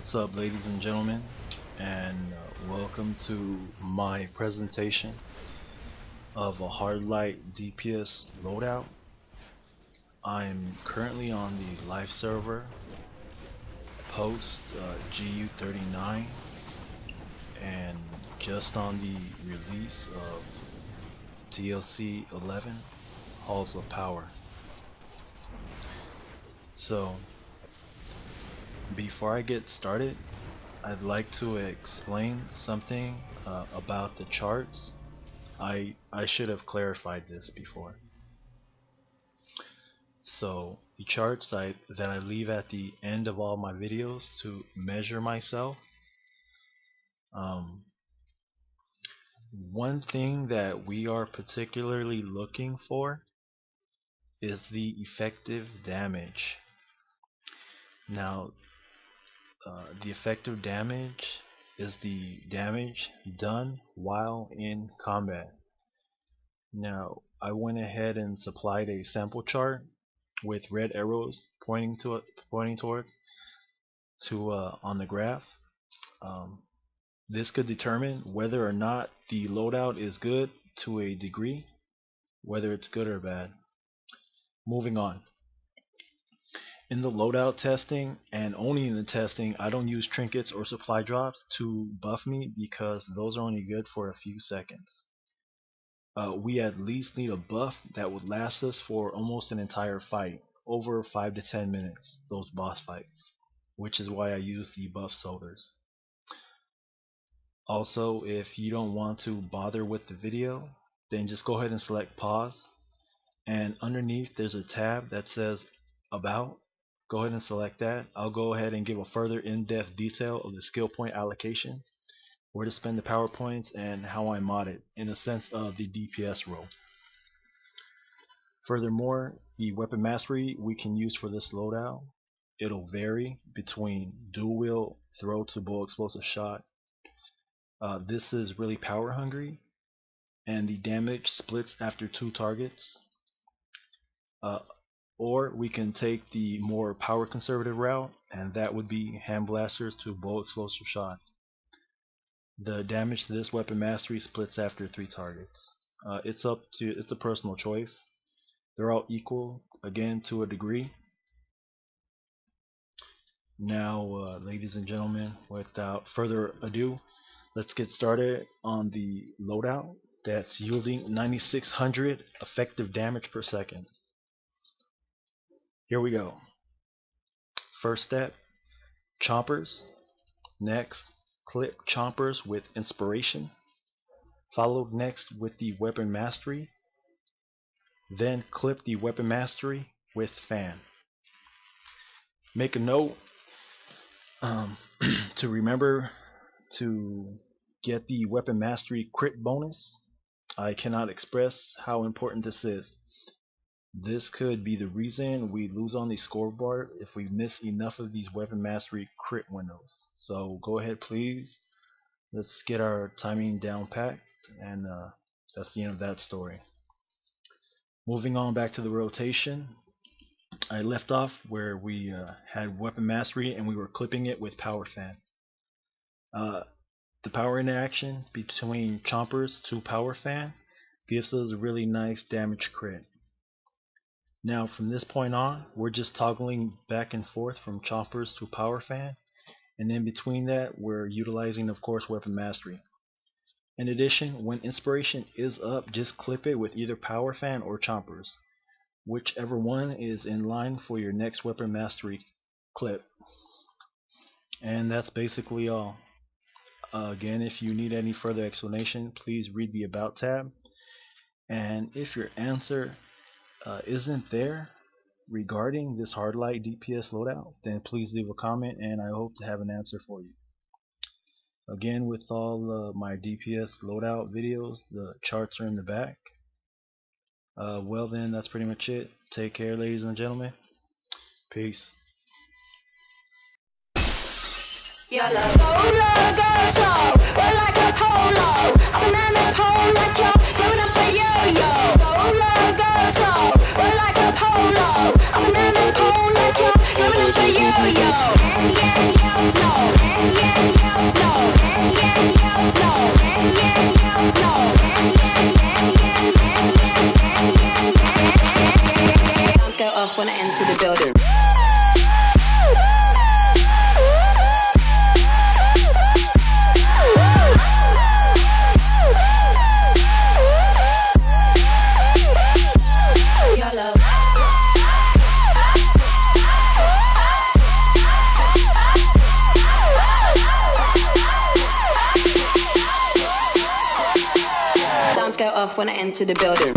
What's up, ladies and gentlemen, and welcome to my presentation of a Light DPS Load Out. I'm currently on the live server post Gu39 and just on the release of DLC 11 Halls of Power. So before I get started, I'd like to explain something about the charts. I should have clarified this before. So the charts that I leave at the end of all my videos to measure myself. One thing that we are particularly looking for is the effective damage. Now, the effective damage is the damage done while in combat. Now, I went ahead and supplied a sample chart with red arrows pointing towards on the graph. This could determine whether or not the loadout is good to a degree, whether it's good or bad. Moving on. In the loadout testing, and only in the testing, I don't use trinkets or supply drops to buff me because those are only good for a few seconds. We at least need a buff that would last us for almost an entire fight, over 5 to 10 minutes, those boss fights, which is why I use the buff soldiers. Also, if you don't want to bother with the video, then just go ahead and select pause, and underneath there's a tab that says About. Go ahead and select that. I'll go ahead and give a further in-depth detail of the skill point allocation, where to spend the power points, and how I mod it in the sense of the DPS role. Furthermore, the weapon mastery we can use for this loadout, it'll vary between dual wield, throw to bow explosive shot. This is really power hungry, and the damage splits after 2 targets. Or we can take the more power conservative route, and that would be Handblasters to bow explosive shot. The damage to this weapon mastery splits after 3 targets. It's a personal choice. They're all equal, again, to a degree. Now, ladies and gentlemen, without further ado, let's get started on the loadout that's yielding 9600 effective damage per second. Here we go. First step, Chompers. Next, clip Chompers with Inspiration. Followed next with the Weapon Mastery. Then clip the Weapon Mastery with Fan. Make a note to remember to get the Weapon Mastery crit bonus. I cannot express how important this is. This could be the reason we lose on the scoreboard if we miss enough of these weapon mastery crit windows. So go ahead, please. Let's get our timing down packed, and that's the end of that story. Moving on back to the rotation, I left off where we had weapon mastery and we were clipping it with power fan. The power interaction between Chompers to power fan gives us a really nice damage crit. Now from this point on, we're just toggling back and forth from Chompers to power fan, and in between that we're utilizing, of course, weapon mastery. In addition, when inspiration is up, just clip it with either power fan or Chompers, whichever one is in line for your next weapon mastery clip. And that's basically all. Again, if you need any further explanation, please read the About tab, and if your answer isn't there regarding this Light DPS loadout, then please leave a comment and I hope to have an answer for you. Again, with all my DPS loadout videos, the charts are in the back. Well then, that's pretty much it. Take care, ladies and gentlemen. Peace. Yellow. Go slow, we're like a polo. I'm an pole like you're giving up a yo-yo. Go slow, we're like a polo. I'm an pole like you're giving up a yo-yo. Yeah, yeah, yeah, no. enter the building. Alarms go off when I enter the building.